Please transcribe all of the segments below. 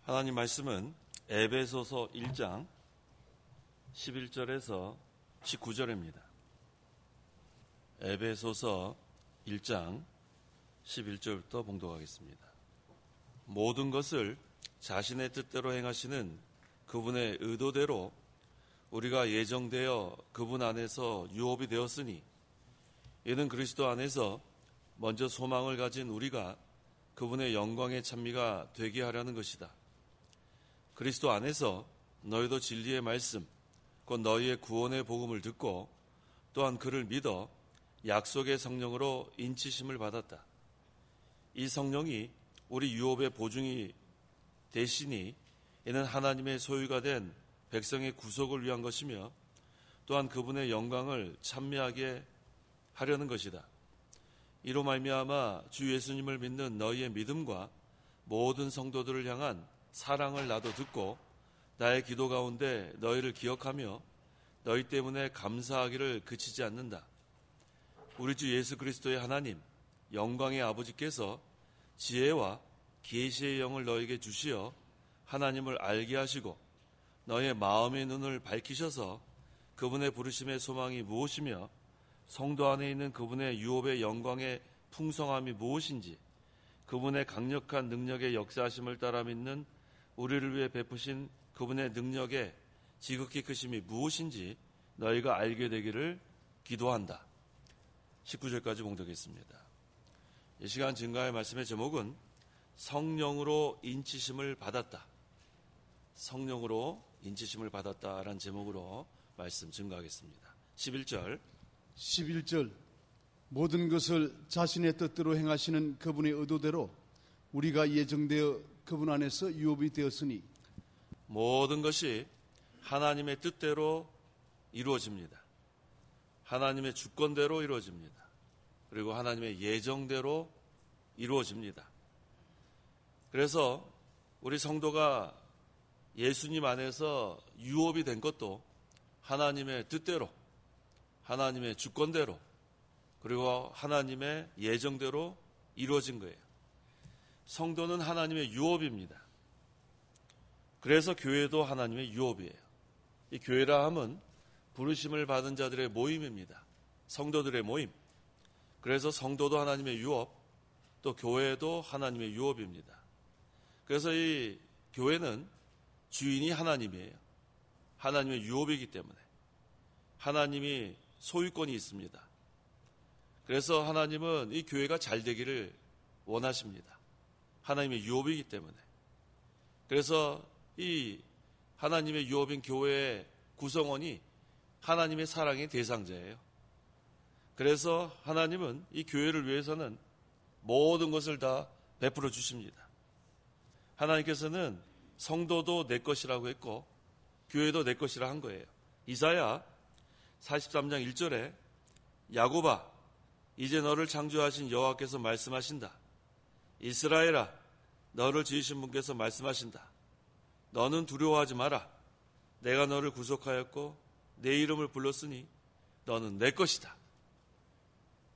하나님 말씀은 에베소서 1장 11절에서 19절입니다. 에베소서 1장 11절부터 봉독하겠습니다. 모든 것을 자신의 뜻대로 행하시는 그분의 의도대로 우리가 예정되어 그분 안에서 유업이 되었으니 이는 그리스도 안에서 먼저 소망을 가진 우리가 그분의 영광의 찬미가 되게 하려는 것이다. 그리스도 안에서 너희도 진리의 말씀, 곧 너희의 구원의 복음을 듣고 또한 그를 믿어 약속의 성령으로 인치심을 받았다. 이 성령이 우리 유업의 보증이 되시니 이는 하나님의 소유가 된 백성의 구속을 위한 것이며 또한 그분의 영광을 찬미하게 하려는 것이다. 이로 말미암아 주 예수님을 믿는 너희의 믿음과 모든 성도들을 향한 사랑을 나도 듣고 나의 기도 가운데 너희를 기억하며 너희 때문에 감사하기를 그치지 않는다. 우리 주 예수 그리스도의 하나님 영광의 아버지께서 지혜와 계시의 영을 너희에게 주시어 하나님을 알게 하시고 너희의 마음의 눈을 밝히셔서 그분의 부르심의 소망이 무엇이며 성도 안에 있는 그분의 유업의 영광의 풍성함이 무엇인지 그분의 강력한 능력의 역사하심을 따라 믿는 우리를 위해 베푸신 그분의 능력의 지극히 크심이 무엇인지 너희가 알게 되기를 기도한다. 19절까지 봉독했습니다. 이 시간 증거할 말씀의 제목은 성령으로 인치심을 받았다. 성령으로 인치심을 받았다라는 제목으로 말씀 증거하겠습니다. 11절 모든 것을 자신의 뜻대로 행하시는 그분의 의도대로 우리가 예정되어 그분 안에서 유업이 되었으니 모든 것이 하나님의 뜻대로 이루어집니다. 하나님의 주권대로 이루어집니다. 그리고 하나님의 예정대로 이루어집니다. 그래서 우리 성도가 예수님 안에서 유업이 된 것도 하나님의 뜻대로, 하나님의 주권대로, 그리고 하나님의 예정대로 이루어진 거예요. 성도는 하나님의 유업입니다. 그래서 교회도 하나님의 유업이에요. 이 교회라 함은 부르심을 받은 자들의 모임입니다. 성도들의 모임. 그래서 성도도 하나님의 유업, 또 교회도 하나님의 유업입니다. 그래서 이 교회는 주인이 하나님이에요. 하나님의 유업이기 때문에 하나님이 소유권이 있습니다. 그래서 하나님은 이 교회가 잘 되기를 원하십니다. 하나님의 유업이기 때문에. 그래서 이 하나님의 유업인 교회의 구성원이 하나님의 사랑의 대상자예요. 그래서 하나님은 이 교회를 위해서는 모든 것을 다 베풀어 주십니다. 하나님께서는 성도도 내 것이라고 했고 교회도 내 것이라 한 거예요. 이사야 43장 1절에 야곱아 이제 너를 창조하신 여호와께서 말씀하신다. 이스라엘아 너를 지으신 분께서 말씀하신다. 너는 두려워하지 마라. 내가 너를 구속하였고 내 이름을 불렀으니 너는 내 것이다.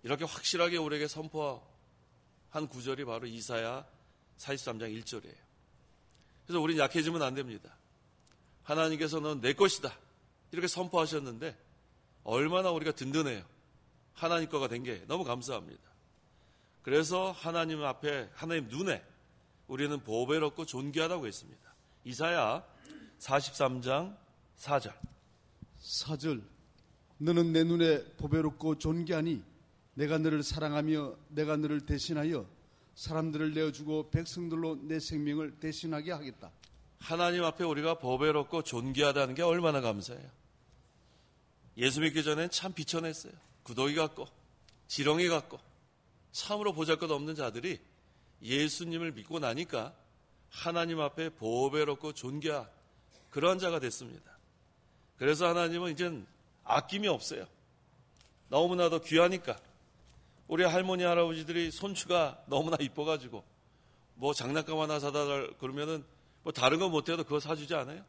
이렇게 확실하게 우리에게 선포한 구절이 바로 이사야 43장 1절이에요. 그래서 우린 약해지면 안 됩니다. 하나님께서 넌 내 것이다. 이렇게 선포하셨는데 얼마나 우리가 든든해요. 하나님 거가 된 게 너무 감사합니다. 그래서 하나님 앞에 하나님 눈에 우리는 보배롭고 존귀하다고 했습니다. 이사야 43장 4절 4절 너는 내 눈에 보배롭고 존귀하니 내가 너를 사랑하며 내가 너를 대신하여 사람들을 내어주고 백성들로 내 생명을 대신하게 하겠다. 하나님 앞에 우리가 보배롭고 존귀하다는 게 얼마나 감사해요. 예수 믿기 전엔 참 비천했어요. 구더기 같고 지렁이 같고 참으로 보잘것없는 자들이 예수님을 믿고 나니까 하나님 앞에 보배롭고 존귀한 그러한 자가 됐습니다. 그래서 하나님은 이젠 아낌이 없어요. 너무나도 귀하니까. 우리 할머니 할아버지들이 손주가 너무나 이뻐가지고 뭐 장난감 하나 사다 그러면은 뭐 다른 거 못해도 그거 사주지 않아요?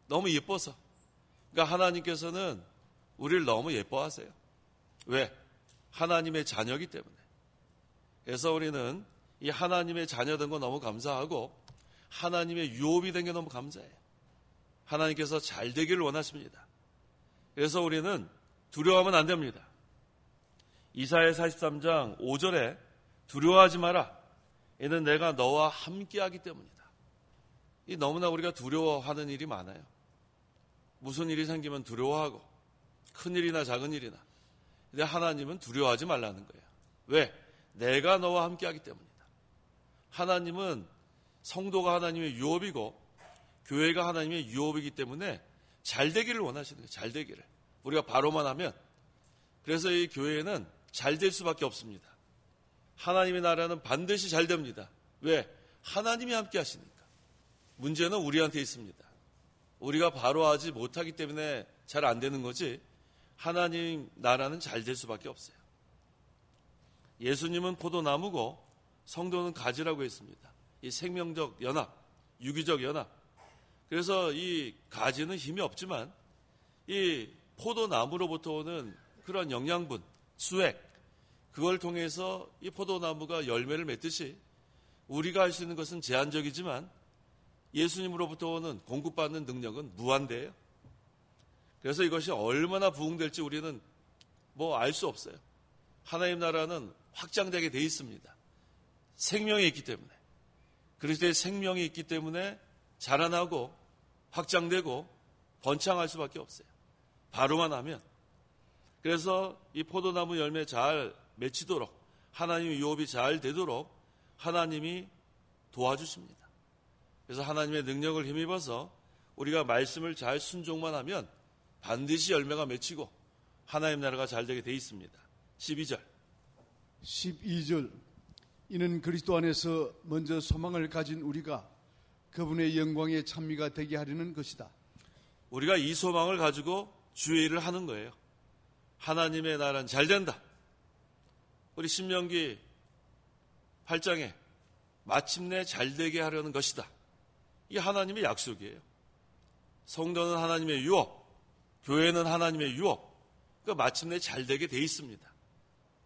너무 예뻐서. 그러니까 하나님께서는 우리를 너무 예뻐하세요. 왜? 하나님의 자녀이기 때문에. 그래서 우리는 이 하나님의 자녀된 거 너무 감사하고 하나님의 유업이 된 게 너무 감사해요. 하나님께서 잘 되기를 원하십니다. 그래서 우리는 두려워하면 안 됩니다. 이사야 43장 5절에 두려워하지 마라. 이는 내가 너와 함께하기 때문이다. 이 너무나 우리가 두려워하는 일이 많아요. 무슨 일이 생기면 두려워하고 큰 일이나 작은 일이나. 근데 하나님은 두려워하지 말라는 거예요. 왜? 내가 너와 함께하기 때문이다. 하나님은 성도가 하나님의 유업이고 교회가 하나님의 유업이기 때문에 잘 되기를 원하시는 거예요. 잘 되기를. 우리가 바로만 하면. 그래서 이 교회는 잘 될 수밖에 없습니다. 하나님의 나라는 반드시 잘 됩니다. 왜? 하나님이 함께 하시니까. 문제는 우리한테 있습니다. 우리가 바로 하지 못하기 때문에 잘 안 되는 거지 하나님 나라는 잘 될 수밖에 없어요. 예수님은 포도나무고 성도는 가지라고 했습니다. 이 생명적 연합, 유기적 연합. 그래서 이 가지는 힘이 없지만 이 포도나무로부터 오는 그런 영양분, 수액, 그걸 통해서 이 포도나무가 열매를 맺듯이 우리가 할 수 있는 것은 제한적이지만 예수님으로부터 오는 공급받는 능력은 무한대예요. 그래서 이것이 얼마나 부흥될지 우리는 알 수 없어요. 하나님 나라는 확장되게 돼 있습니다. 생명이 있기 때문에. 그리스도의 생명이 있기 때문에 자라나고 확장되고 번창할 수밖에 없어요. 바로만 하면. 그래서 이 포도나무 열매 잘 맺히도록 하나님의 유업이 잘 되도록 하나님이 도와주십니다. 그래서 하나님의 능력을 힘입어서 우리가 말씀을 잘 순종만 하면 반드시 열매가 맺히고 하나님 나라가 잘 되게 돼 있습니다. 12절 이는 그리스도 안에서 먼저 소망을 가진 우리가 그분의 영광의 찬미가 되게 하려는 것이다. 우리가 이 소망을 가지고 주의 일을 하는 거예요. 하나님의 나라는 잘 된다. 우리 신명기 8장에 마침내 잘 되게 하려는 것이다. 이게 하나님의 약속이에요. 성도는 하나님의 유업, 교회는 하나님의 유업. 그러니까 마침내 잘 되게 돼 있습니다.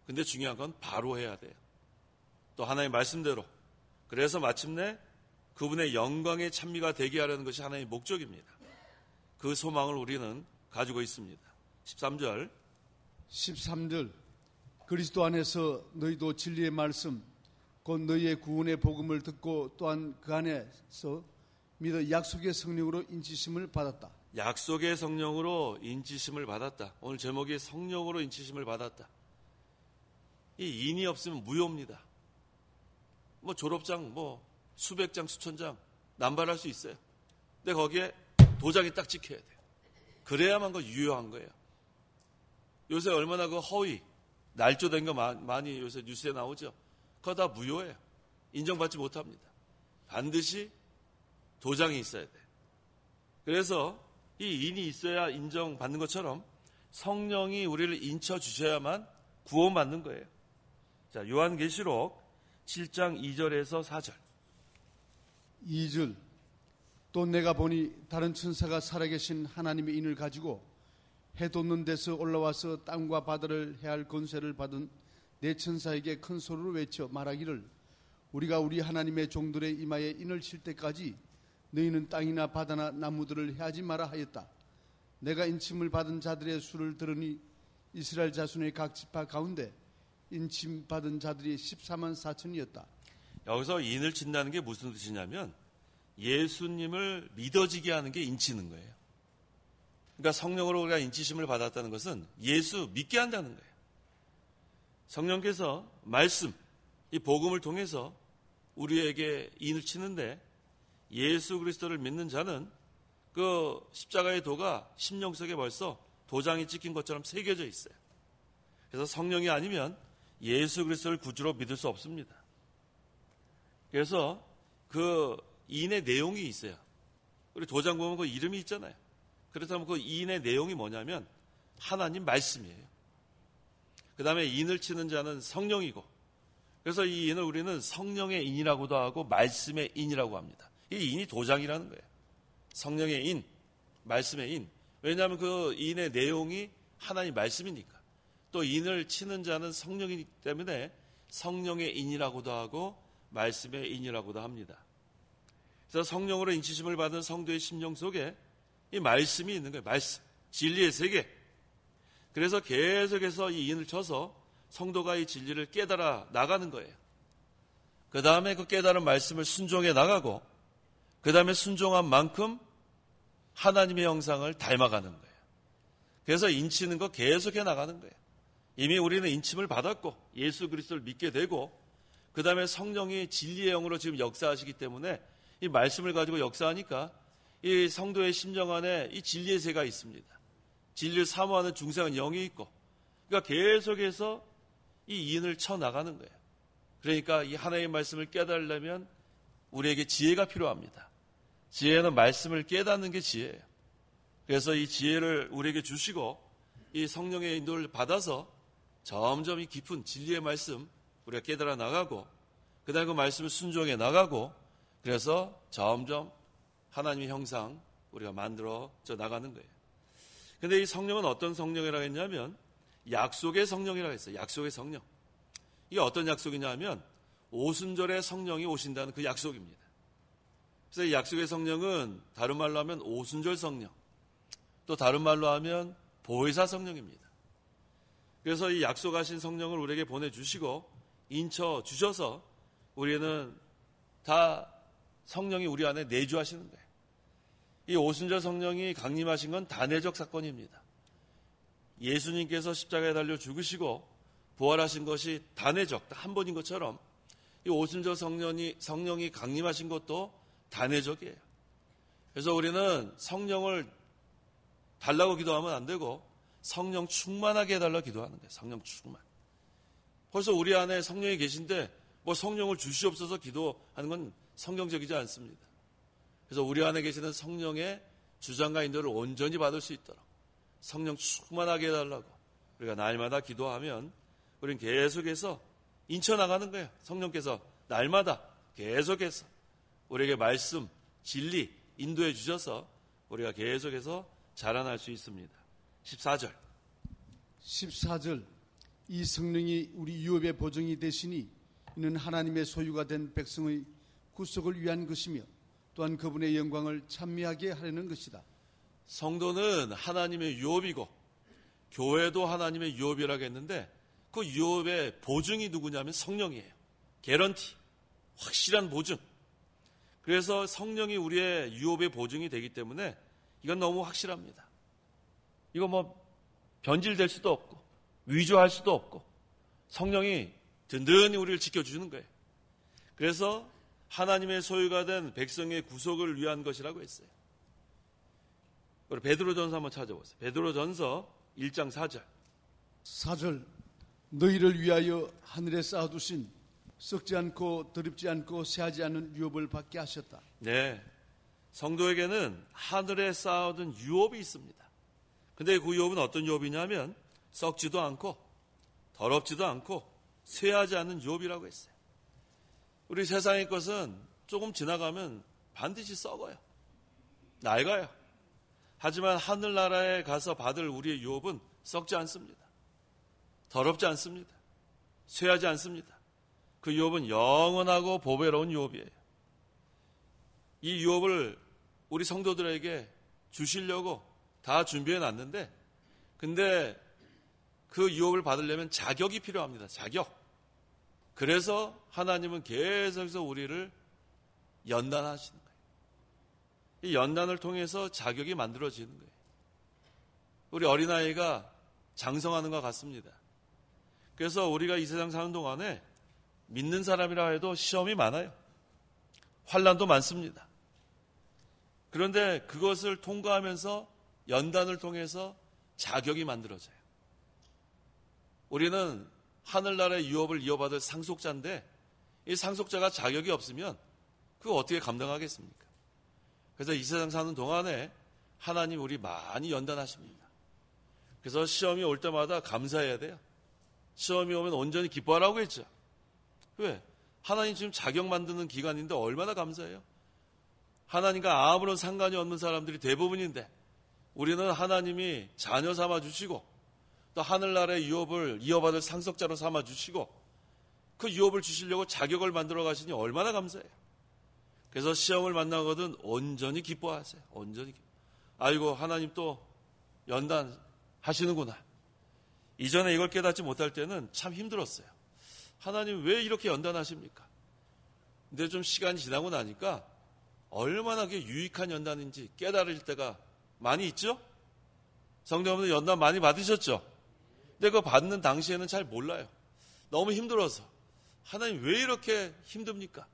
근데 중요한 건 바로 해야 돼요. 또 하나님의 말씀대로. 그래서 마침내 그분의 영광의 찬미가 되게 하려는 것이 하나님의 목적입니다. 그 소망을 우리는 가지고 있습니다. 13절 그리스도 안에서 너희도 진리의 말씀 곧 너희의 구원의 복음을 듣고 또한 그 안에서 믿어 약속의 성령으로 인치심을 받았다. 약속의 성령으로 인치심을 받았다. 오늘 제목이 성령으로 인치심을 받았다. 이 인이 없으면 무효입니다. 졸업장 수백 장 수천 장 남발할 수 있어요. 근데 거기에 도장이 딱 찍혀야 돼요. 그래야만 유효한 거예요. 요새 얼마나 허위 날조된 거 많이 요새 뉴스에 나오죠. 그거 다 무효예요. 인정받지 못합니다. 반드시 도장이 있어야 돼요. 그래서 이 인이 있어야 인정받는 것처럼 성령이 우리를 인쳐주셔야만 구원받는 거예요. 자, 요한계시록 7장 2절에서 4절. 2절 또 내가 보니 다른 천사가 살아계신 하나님의 인을 가지고 해 돋는 데서 올라와서 땅과 바다를 해할 권세를 받은 네 천사에게 큰 소리로 외쳐 말하기를 우리가 우리 하나님의 종들의 이마에 인을 칠 때까지 너희는 땅이나 바다나 나무들을 해하지 마라 하였다. 내가 인침을 받은 자들의 수를 들으니 이스라엘 자손의 각 지파 가운데 인침 받은 자들이 14만 4천이었다. 여기서 인을 친다는 게 무슨 뜻이냐면 예수님을 믿어지게 하는 게 인치는 거예요. 그러니까 성령으로 우리가 인치심을 받았다는 것은 예수 믿게 한다는 거예요. 성령께서 말씀, 이 복음을 통해서 우리에게 인을 치는데 예수 그리스도를 믿는 자는 그 십자가의 도가 심령 속에 벌써 도장이 찍힌 것처럼 새겨져 있어요. 그래서 성령이 아니면 예수 그리스도를 구주로 믿을 수 없습니다. 그래서 그 인의 내용이 있어요. 우리 도장 보면 그 이름이 있잖아요. 그렇다면 그 인의 내용이 뭐냐면 하나님 말씀이에요. 그 다음에 인을 치는 자는 성령이고, 그래서 이 인을 우리는 성령의 인이라고도 하고 말씀의 인이라고 합니다. 이 인이 도장이라는 거예요. 성령의 인, 말씀의 인. 왜냐하면 그 인의 내용이 하나님 말씀이니까. 또 인을 치는 자는 성령이기 때문에 성령의 인이라고도 하고 말씀의 인이라고도 합니다. 그래서 성령으로 인치심을 받은 성도의 심령 속에 이 말씀이 있는 거예요. 말씀, 진리의 세계. 그래서 계속해서 이 인을 쳐서 성도가 이 진리를 깨달아 나가는 거예요. 그 다음에 그 깨달은 말씀을 순종해 나가고, 그 다음에 순종한 만큼 하나님의 형상을 닮아가는 거예요. 그래서 인치는 거 계속해 나가는 거예요. 이미 우리는 인침을 받았고 예수 그리스도를 믿게 되고, 그 다음에 성령이 진리의 영으로 지금 역사하시기 때문에 이 말씀을 가지고 역사하니까 이 성도의 심령 안에 이 진리의 세가 있습니다. 진리를 사모하는 중생은 영이 있고, 그러니까 계속해서 이 인을 쳐나가는 거예요. 그러니까 이 하나님의 말씀을 깨달으려면 우리에게 지혜가 필요합니다. 지혜는 말씀을 깨닫는 게 지혜예요. 그래서 이 지혜를 우리에게 주시고 이 성령의 인도를 받아서 점점 이 깊은 진리의 말씀 우리가 깨달아 나가고, 그 다음에 그 말씀을 순종해 나가고, 그래서 점점 하나님의 형상 우리가 만들어져 나가는 거예요. 근데 이 성령은 어떤 성령이라고 했냐면 약속의 성령이라고 했어요. 약속의 성령. 이게 어떤 약속이냐 하면 오순절에 성령이 오신다는 그 약속입니다. 그래서 이 약속의 성령은 다른 말로 하면 오순절 성령, 또 다른 말로 하면 보혜사 성령입니다. 그래서 이 약속하신 성령을 우리에게 보내주시고 인쳐 주셔서 우리는 다 성령이 우리 안에 내주하시는 거예요. 이 오순절 성령이 강림하신 건 단회적 사건입니다. 예수님께서 십자가에 달려 죽으시고 부활하신 것이 단회적, 한 번인 것처럼 이 오순절 성령이 강림하신 것도 단회적이에요. 그래서 우리는 성령을 달라고 기도하면 안 되고 성령 충만하게 해달라고 기도하는 거예요. 성령 충만. 벌써 우리 안에 성령이 계신데 뭐 성령을 주시옵소서 기도하는 건 성경적이지 않습니다. 그래서 우리 안에 계시는 성령의 주장과 인도를 온전히 받을 수 있도록 성령 충만하게 해달라고 우리가 날마다 기도하면 우리는 계속해서 인쳐나가는 거예요. 성령께서 날마다 계속해서 우리에게 말씀, 진리, 인도해 주셔서 우리가 계속해서 자라날 수 있습니다. 14절. 이 성령이 우리 유업의 보증이 되시니 이는 하나님의 소유가 된 백성의 구속을 위한 것이며 또한 그분의 영광을 찬미하게 하려는 것이다. 성도는 하나님의 유업이고 교회도 하나님의 유업이라고 했는데 그 유업의 보증이 누구냐면 성령이에요. 개런티, 확실한 보증. 그래서 성령이 우리의 유업의 보증이 되기 때문에 이건 너무 확실합니다. 이거 뭐 변질될 수도 없고 위조할 수도 없고 성령이 든든히 우리를 지켜주는 거예요. 그래서 하나님의 소유가 된 백성의 구속을 위한 것이라고 했어요. 우리 베드로전서 한번 찾아보세요. 베드로전서 1장 4절. 4절. 너희를 위하여 하늘에 쌓아두신 썩지 않고 더럽지 않고 새하지 않는 유업을 받게 하셨다. 네, 성도에게는 하늘에 쌓아둔 유업이 있습니다. 근데 그 유업은 어떤 유업이냐면 썩지도 않고 더럽지도 않고 쇠하지 않는 유업이라고 했어요. 우리 세상의 것은 조금 지나가면 반드시 썩어요. 낡아요. 하지만 하늘나라에 가서 받을 우리의 유업은 썩지 않습니다. 더럽지 않습니다. 쇠하지 않습니다. 그 유업은 영원하고 보배로운 유업이에요. 이 유업을 우리 성도들에게 주시려고 다 준비해 놨는데, 근데 그 유업을 받으려면 자격이 필요합니다. 자격. 그래서 하나님은 계속해서 우리를 연단하시는 거예요. 이 연단을 통해서 자격이 만들어지는 거예요. 우리 어린아이가 장성하는 것 같습니다. 그래서 우리가 이 세상 사는 동안에 믿는 사람이라 해도 시험이 많아요. 환난도 많습니다. 그런데 그것을 통과하면서 연단을 통해서 자격이 만들어져요. 우리는 하늘나라의 유업을 이어받을 상속자인데 이 상속자가 자격이 없으면 그거 어떻게 감당하겠습니까? 그래서 이 세상 사는 동안에 하나님 우리 많이 연단하십니다. 그래서 시험이 올 때마다 감사해야 돼요. 시험이 오면 온전히 기뻐하라고 했죠. 왜? 하나님 지금 자격 만드는 기간인데 얼마나 감사해요? 하나님과 아무런 상관이 없는 사람들이 대부분인데 우리는 하나님이 자녀 삼아 주시고 또 하늘나라의 유업을 이어받을 상속자로 삼아 주시고 그 유업을 주시려고 자격을 만들어 가시니 얼마나 감사해요. 그래서 시험을 만나거든 온전히 기뻐하세요. 온전히 아이고 하나님 또 연단 하시는구나. 이전에 이걸 깨닫지 못할 때는 참 힘들었어요. 하나님 왜 이렇게 연단하십니까? 근데 좀 시간이 지나고 나니까 얼마나 그게 유익한 연단인지 깨달을 때가 많이 있죠? 성도님들 연단 많이 받으셨죠? 근데 그거 받는 당시에는 잘 몰라요. 너무 힘들어서. 하나님 왜 이렇게 힘듭니까?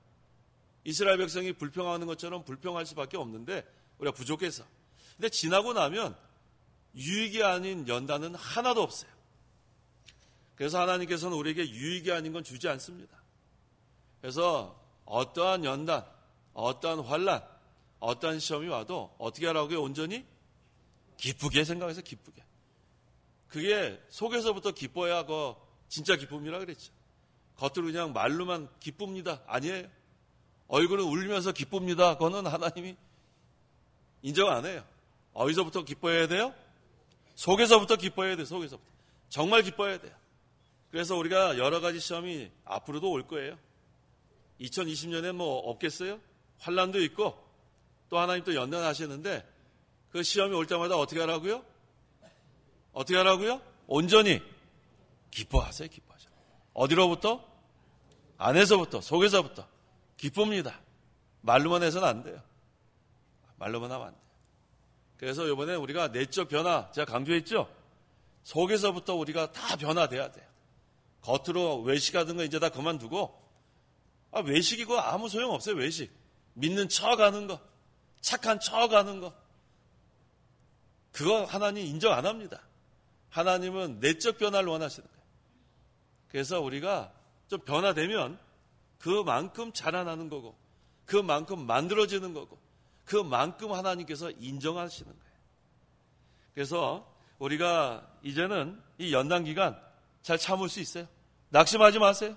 이스라엘 백성이 불평하는 것처럼 불평할 수밖에 없는데 우리가 부족해서. 근데 지나고 나면 유익이 아닌 연단은 하나도 없어요. 그래서 하나님께서는 우리에게 유익이 아닌 건 주지 않습니다. 그래서 어떠한 연단, 어떠한 환난, 어떠한 시험이 와도 어떻게 하라고요? 온전히 기쁘게 생각해서 기쁘게. 그게 속에서부터 기뻐야 그 진짜 기쁨이라 그랬죠. 겉으로 그냥 말로만 기쁩니다. 아니에요. 얼굴은 울면서 기쁩니다. 그거는 하나님이 인정 안 해요. 어디서부터 기뻐해야 돼요? 속에서부터 기뻐해야 돼요. 속에서부터. 정말 기뻐해야 돼요. 그래서 우리가 여러 가지 시험이 앞으로도 올 거예요. 2020년에 뭐 없겠어요? 환난도 있고 또 하나님 또 연단하시는데 그 시험이 올 때마다 어떻게 하라고요? 어떻게 하라고요? 온전히 기뻐하세요. 기뻐하세요. 어디로부터? 안에서부터, 속에서부터 기쁩니다. 말로만 해서는 안 돼요. 말로만 하면 안 돼요. 그래서 이번에 우리가 내적 변화, 제가 강조했죠? 속에서부터 우리가 다 변화돼야 돼요. 겉으로 외식하던 거 이제 다 그만두고, 외식이고 아무 소용없어요, 외식. 믿는 척 하는 거, 착한 척 하는 거. 그거 하나님 인정 안 합니다. 하나님은 내적 변화를 원하시는 거예요. 그래서 우리가 좀 변화되면 그만큼 자라나는 거고, 그만큼 만들어지는 거고, 그만큼 하나님께서 인정하시는 거예요. 그래서 우리가 이제는 이 연단 기간 잘 참을 수 있어요. 낙심하지 마세요.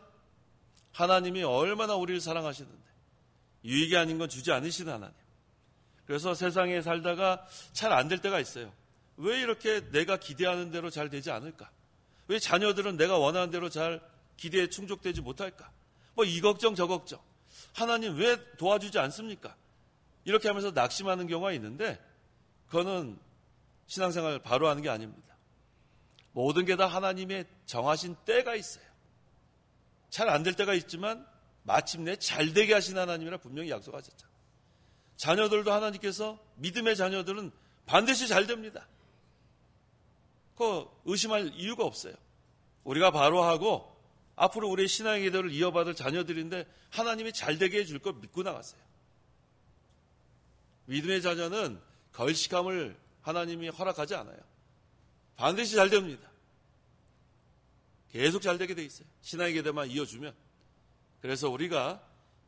하나님이 얼마나 우리를 사랑하시는데 유익이 아닌 건 주지 않으시는 하나님. 그래서 세상에 살다가 잘 안 될 때가 있어요. 왜 이렇게 내가 기대하는 대로 잘 되지 않을까? 왜 자녀들은 내가 원하는 대로 잘 기대에 충족되지 못할까? 뭐 이 걱정 저 걱정. 하나님 왜 도와주지 않습니까? 이렇게 하면서 낙심하는 경우가 있는데 그거는 신앙생활 바로 하는 게 아닙니다. 모든 게 다 하나님의 정하신 때가 있어요. 잘 안 될 때가 있지만 마침내 잘 되게 하신 하나님이라 분명히 약속하셨잖아요. 자녀들도 하나님께서 믿음의 자녀들은 반드시 잘 됩니다. 그거 의심할 이유가 없어요. 우리가 바로 하고 앞으로 우리의 신앙의 기도를 이어받을 자녀들인데 하나님이 잘 되게 해줄 거 믿고 나갔어요. 믿음의 자녀는 걸식함을 하나님이 허락하지 않아요. 반드시 잘 됩니다. 계속 잘 되게 돼 있어요. 신앙의 기도만 이어주면. 그래서 우리가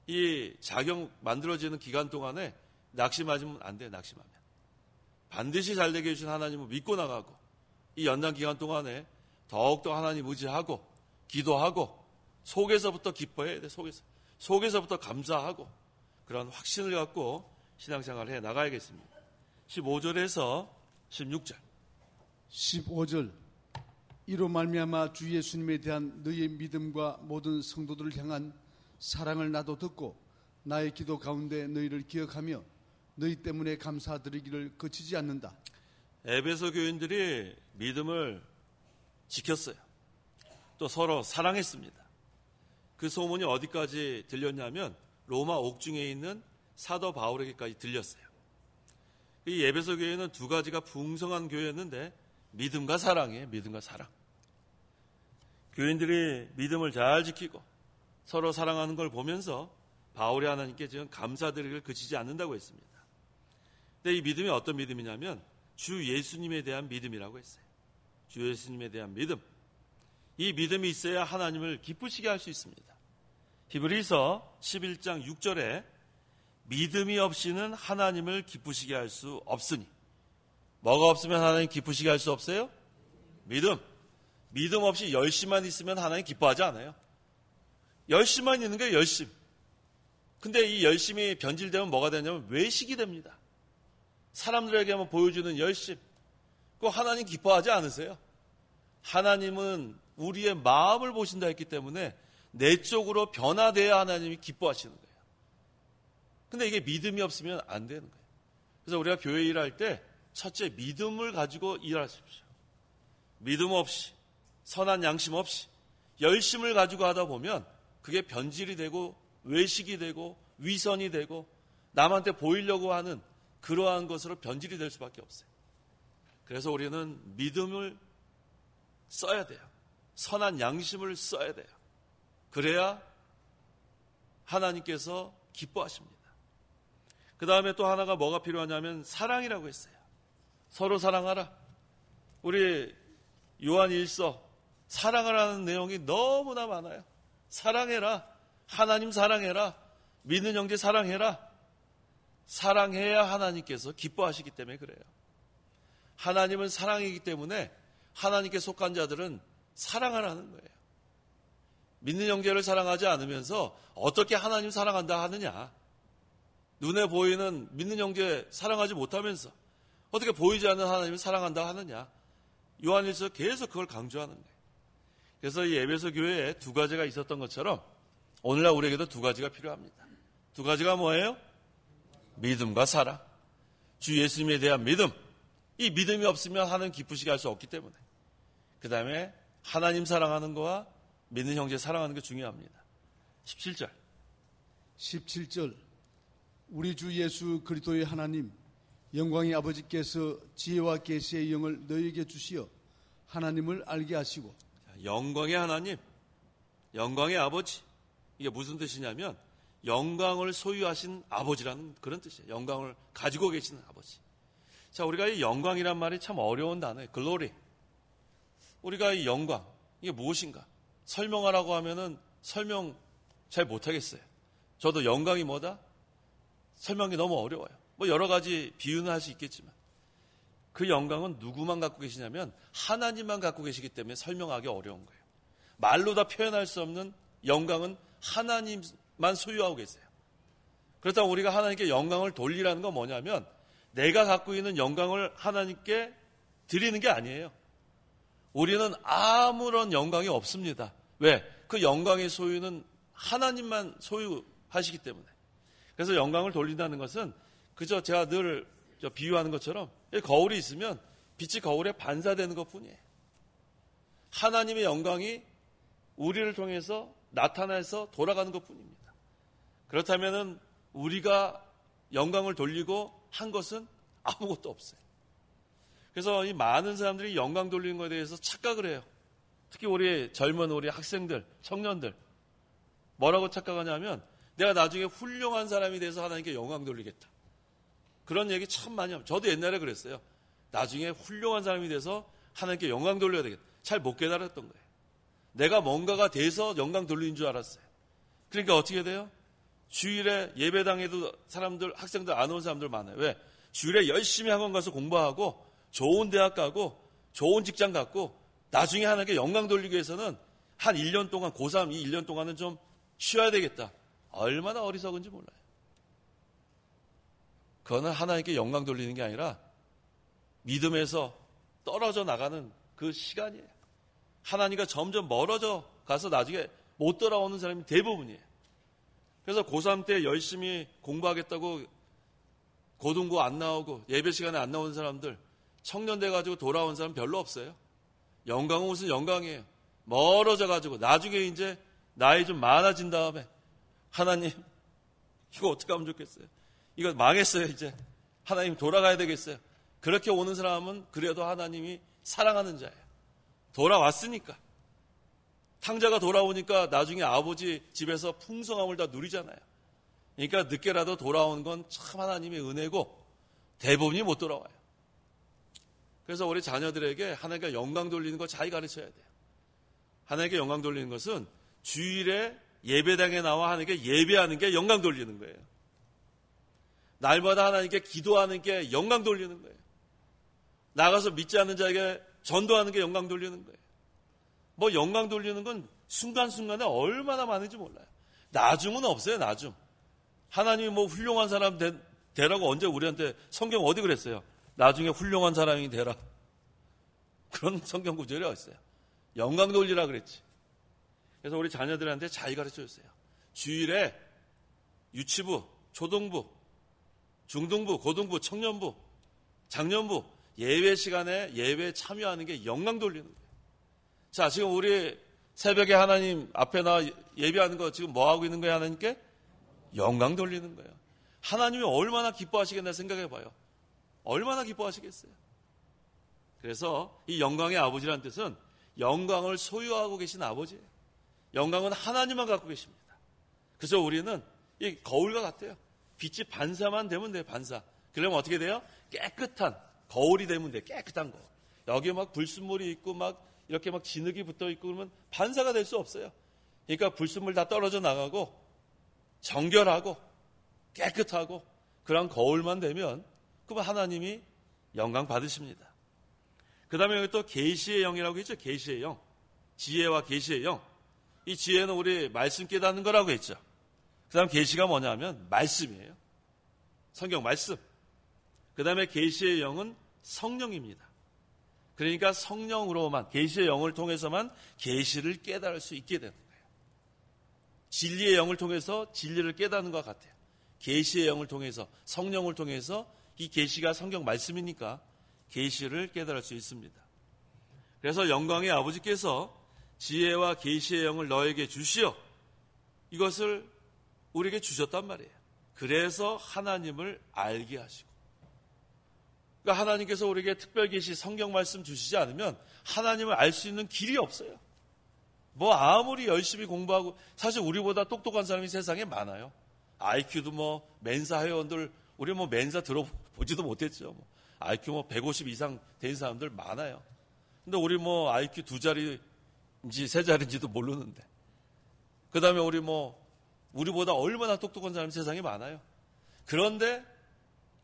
이 자경 만들어지는 기간 동안에 낙심하면 안 돼요. 낙심하면. 반드시 잘 되게 해주신 하나님을 믿고 나가고 이 연단 기간 동안에 더욱더 하나님 의지하고 기도하고 속에서부터 기뻐해야 돼. 속에서부터 감사하고 그런 확신을 갖고 신앙생활을 해 나가야겠습니다. 15절에서 16절. 15절. 이로 말미암아 주 예수님에 대한 너희의 믿음과 모든 성도들을 향한 사랑을 나도 듣고 나의 기도 가운데 너희를 기억하며 너희 때문에 감사드리기를 그치지 않는다. 에베소 교인들이 믿음을 지켰어요. 또 서로 사랑했습니다. 그 소문이 어디까지 들렸냐면 로마 옥중에 있는 사도 바울에게까지 들렸어요. 이 에베소 교회는 두 가지가 풍성한 교회였는데 믿음과 사랑이에요. 믿음과 사랑. 교인들이 믿음을 잘 지키고 서로 사랑하는 걸 보면서 바울이 하나님께 지금 감사드리기를 그치지 않는다고 했습니다. 근데 이 믿음이 어떤 믿음이냐면 주 예수님에 대한 믿음이라고 했어요. 주 예수님에 대한 믿음. 이 믿음이 있어야 하나님을 기쁘시게 할 수 있습니다. 히브리서 11장 6절에 믿음이 없이는 하나님을 기쁘시게 할 수 없으니. 뭐가 없으면 하나님 기쁘시게 할 수 없어요? 믿음. 믿음 없이 열심만 있으면 하나님 기뻐하지 않아요. 열심만 있는 게 열심. 근데 이 열심이 변질되면 뭐가 되냐면 외식이 됩니다. 사람들에게만 보여주는 열심. 그거 하나님 기뻐하지 않으세요? 하나님은 우리의 마음을 보신다 했기 때문에 내적으로 변화돼야 하나님이 기뻐하시는 거예요. 근데 이게 믿음이 없으면 안 되는 거예요. 그래서 우리가 교회 일할 때 첫째 믿음을 가지고 일하십시오. 믿음 없이, 선한 양심 없이 열심을 가지고 하다 보면 그게 변질이 되고 외식이 되고 위선이 되고 남한테 보이려고 하는 그러한 것으로 변질이 될 수밖에 없어요. 그래서 우리는 믿음을 써야 돼요. 선한 양심을 써야 돼요. 그래야 하나님께서 기뻐하십니다. 그 다음에 또 하나가 뭐가 필요하냐면 사랑이라고 했어요. 서로 사랑하라. 우리 요한 1서 사랑하라는 내용이 너무나 많아요. 사랑해라. 하나님 사랑해라. 믿는 형제 사랑해라. 사랑해야 하나님께서 기뻐하시기 때문에 그래요. 하나님은 사랑이기 때문에 하나님께 속한 자들은 사랑하라는 거예요. 믿는 형제를 사랑하지 않으면서 어떻게 하나님 사랑한다 하느냐. 눈에 보이는 믿는 형제 사랑하지 못하면서 어떻게 보이지 않는 하나님을 사랑한다 하느냐. 요한일서 계속 그걸 강조하는 거예요. 그래서 이 에베소 교회에 두 가지가 있었던 것처럼 오늘날 우리에게도 두 가지가 필요합니다. 두 가지가 뭐예요? 믿음과 사랑. 주 예수님에 대한 믿음. 이 믿음이 없으면 하나님 기쁘시게 할 수 없기 때문에. 그 다음에 하나님 사랑하는 거와 믿는 형제 사랑하는 게 중요합니다. 17절 우리 주 예수 그리스도의 하나님 영광의 아버지께서 지혜와 계시의 영을 너희에게 주시어 하나님을 알게 하시고. 영광의 하나님, 영광의 아버지. 이게 무슨 뜻이냐면 영광을 소유하신 아버지라는 그런 뜻이에요. 영광을 가지고 계시는 아버지. 자, 우리가 이 영광이란 말이 참 어려운 단어예요. 글로리. 우리가 이 영광, 이게 무엇인가? 설명하라고 하면은 설명 잘 못하겠어요. 저도 영광이 뭐다? 설명이 너무 어려워요. 뭐 여러 가지 비유는 할 수 있겠지만 그 영광은 누구만 갖고 계시냐면 하나님만 갖고 계시기 때문에 설명하기 어려운 거예요. 말로 다 표현할 수 없는 영광은 하나님만 소유하고 계세요. 그렇다고 우리가 하나님께 영광을 돌리라는 건 뭐냐면 내가 갖고 있는 영광을 하나님께 드리는 게 아니에요. 우리는 아무런 영광이 없습니다. 왜? 그 영광의 소유는 하나님만 소유하시기 때문에. 그래서 영광을 돌린다는 것은 그저 제가 늘 비유하는 것처럼 거울이 있으면 빛이 거울에 반사되는 것뿐이에요. 하나님의 영광이 우리를 통해서 나타나서 돌아가는 것뿐입니다. 그렇다면 우리가 영광을 돌리고 한 것은 아무것도 없어요. 그래서 이 많은 사람들이 영광 돌리는 것에 대해서 착각을 해요. 특히 우리 젊은 우리 학생들, 청년들 뭐라고 착각하냐면 내가 나중에 훌륭한 사람이 돼서 하나님께 영광 돌리겠다. 그런 얘기 참 많이 합니다. 저도 옛날에 그랬어요. 나중에 훌륭한 사람이 돼서 하나님께 영광 돌려야 되겠다. 잘 못 깨달았던 거예요. 내가 뭔가가 돼서 영광 돌리는 줄 알았어요. 그러니까 어떻게 돼요? 주일에 예배당에도 사람들, 학생들 안 온 사람들 많아요. 왜? 주일에 열심히 학원 가서 공부하고 좋은 대학 가고 좋은 직장 갖고 나중에 하나님께 영광 돌리기 위해서는 한 1년 동안 고3 이 1년 동안은 좀 쉬어야 되겠다. 얼마나 어리석은지 몰라요. 그거는 하나님께 영광 돌리는 게 아니라 믿음에서 떨어져 나가는 그 시간이에요. 하나님과 점점 멀어져 가서 나중에 못 돌아오는 사람이 대부분이에요. 그래서 고3 때 열심히 공부하겠다고 고등부 안 나오고 예배 시간에 안 나오는 사람들 청년 돼가지고 돌아온 사람 별로 없어요. 영광은 무슨 영광이에요. 멀어져가지고 나중에 이제 나이 좀 많아진 다음에 하나님 이거 어떻게 하면 좋겠어요. 이거 망했어요. 이제 하나님 돌아가야 되겠어요. 그렇게 오는 사람은 그래도 하나님이 사랑하는 자예요. 돌아왔으니까. 탕자가 돌아오니까 나중에 아버지 집에서 풍성함을 다 누리잖아요. 그러니까 늦게라도 돌아오는 건 참 하나님의 은혜고 대부분이 못 돌아와요. 그래서 우리 자녀들에게 하나님께 영광 돌리는 거 잘 가르쳐야 돼요. 하나님께 영광 돌리는 것은 주일에 예배당에 나와 하나님께 예배하는 게 영광 돌리는 거예요. 날마다 하나님께 기도하는 게 영광 돌리는 거예요. 나가서 믿지 않는 자에게 전도하는 게 영광 돌리는 거예요. 뭐 영광 돌리는 건 순간순간에 얼마나 많은지 몰라요. 나중은 없어요. 나중. 하나님이 뭐 훌륭한 사람 되라고 언제 우리한테 성경 어디 그랬어요? 나중에 훌륭한 사람이 되라. 그런 성경 구절이 어딨어요? 영광 돌리라 그랬지. 그래서 우리 자녀들한테 잘 가르쳐 주세요. 주일에 유치부 초등부, 중등부, 고등부, 청년부, 장년부 예배 시간에 예배에 참여하는 게 영광 돌리는 거예요. 자, 지금 우리 새벽에 하나님 앞에 나와 예배하는 거 지금 뭐 하고 있는 거예요? 하나님께 영광 돌리는 거예요. 하나님이 얼마나 기뻐하시겠나 생각해 봐요. 얼마나 기뻐하시겠어요? 그래서 이 영광의 아버지라는 뜻은 영광을 소유하고 계신 아버지예요. 영광은 하나님만 갖고 계십니다. 그래서 우리는 이 거울과 같아요. 빛이 반사만 되면 돼요. 반사. 그러면 어떻게 돼요? 깨끗한 거울이 되면 돼요. 깨끗한 거울. 여기에 막 불순물이 있고 막 이렇게 막 진흙이 붙어 있고 그러면 반사가 될 수 없어요. 그러니까 불순물 다 떨어져 나가고 정결하고 깨끗하고 그런 거울만 되면 그러면 하나님이 영광 받으십니다. 그 다음에 여기 또 계시의 영이라고 했죠. 계시의 영. 지혜와 계시의 영. 이 지혜는 우리 말씀 깨닫는 거라고 했죠. 그 다음 계시가 뭐냐면 말씀이에요. 성경 말씀. 그 다음에 계시의 영은 성령입니다. 그러니까 성령으로만 계시의 영을 통해서만 계시를 깨달을 수 있게 되는 거예요. 진리의 영을 통해서 진리를 깨닫는 것 같아요. 계시의 영을 통해서 성령을 통해서 이 계시가 성경 말씀이니까 계시를 깨달을 수 있습니다. 그래서 영광의 아버지께서 지혜와 계시의 영을 너에게 주시어 이것을 우리에게 주셨단 말이에요. 그래서 하나님을 알게 하시고 그러니까 하나님께서 우리에게 특별 계시 성경 말씀 주시지 않으면 하나님을 알 수 있는 길이 없어요. 뭐 아무리 열심히 공부하고 사실 우리보다 똑똑한 사람이 세상에 많아요. IQ도 뭐 멘사 회원들 우리 뭐 멘사 들어보지도 못했죠. 뭐 IQ 뭐 150 이상 된 사람들 많아요. 근데 우리 뭐 IQ 2자리인지 3자리인지도 모르는데 그 다음에 우리보다 얼마나 똑똑한 사람이 세상에 많아요. 그런데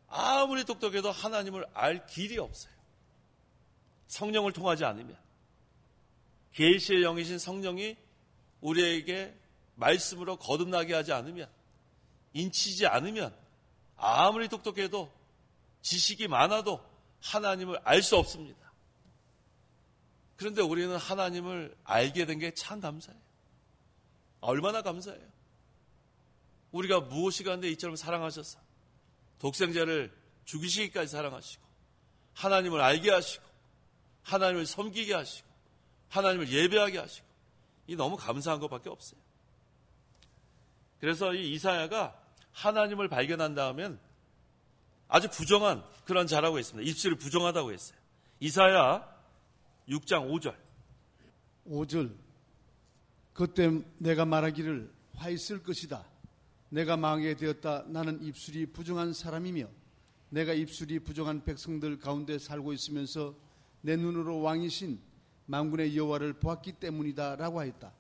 아무리 똑똑해도 하나님을 알 길이 없어요. 성령을 통하지 않으면 계시의 영이신 성령이 우리에게 말씀으로 거듭나게 하지 않으면 인치지 않으면 아무리 똑똑해도 지식이 많아도 하나님을 알 수 없습니다. 그런데 우리는 하나님을 알게 된 게 참 감사해요. 얼마나 감사해요. 우리가 무엇이 간데 이처럼 사랑하셔서 독생자를 죽이시기까지 사랑하시고 하나님을 알게 하시고 하나님을 섬기게 하시고 하나님을 예배하게 하시고 이 너무 감사한 것밖에 없어요. 그래서 이 이사야가 하나님을 발견한 다음엔 아주 부정한 그런 자라고 했습니다. 입술이 부정하다고 했어요. 이사야 6장 5절 5절 그때 내가 말하기를 화 있을 것이다. 내가 망하게 되었다. 나는 입술이 부정한 사람이며 내가 입술이 부정한 백성들 가운데 살고 있으면서 내 눈으로 왕이신 만군의 여호와를 보았기 때문이다 라고 하였다.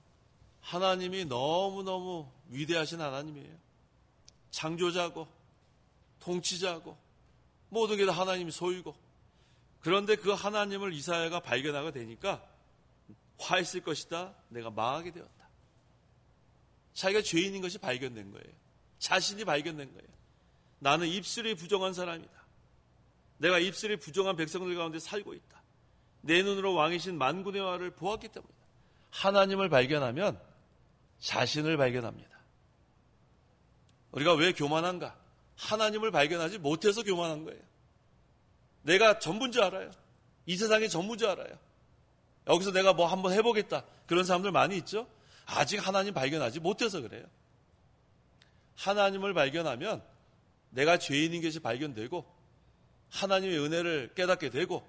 하나님이 너무너무 위대하신 하나님이에요. 창조자고 통치자고 모든 게 다 하나님이 소유고 그런데 그 하나님을 이사야가 발견하게 되니까 화 있을 것이다. 내가 망하게 되었다. 자기가 죄인인 것이 발견된 거예요. 자신이 발견된 거예요. 나는 입술이 부정한 사람이다. 내가 입술이 부정한 백성들 가운데 살고 있다. 내 눈으로 왕이신 만군의 여호와를 보았기 때문이다. 하나님을 발견하면 자신을 발견합니다. 우리가 왜 교만한가? 하나님을 발견하지 못해서 교만한 거예요. 내가 전부인 줄 알아요. 이 세상이 전부인 줄 알아요. 여기서 내가 뭐 한번 해보겠다. 그런 사람들 많이 있죠? 아직 하나님 발견하지 못해서 그래요. 하나님을 발견하면 내가 죄인인 것이 발견되고 하나님의 은혜를 깨닫게 되고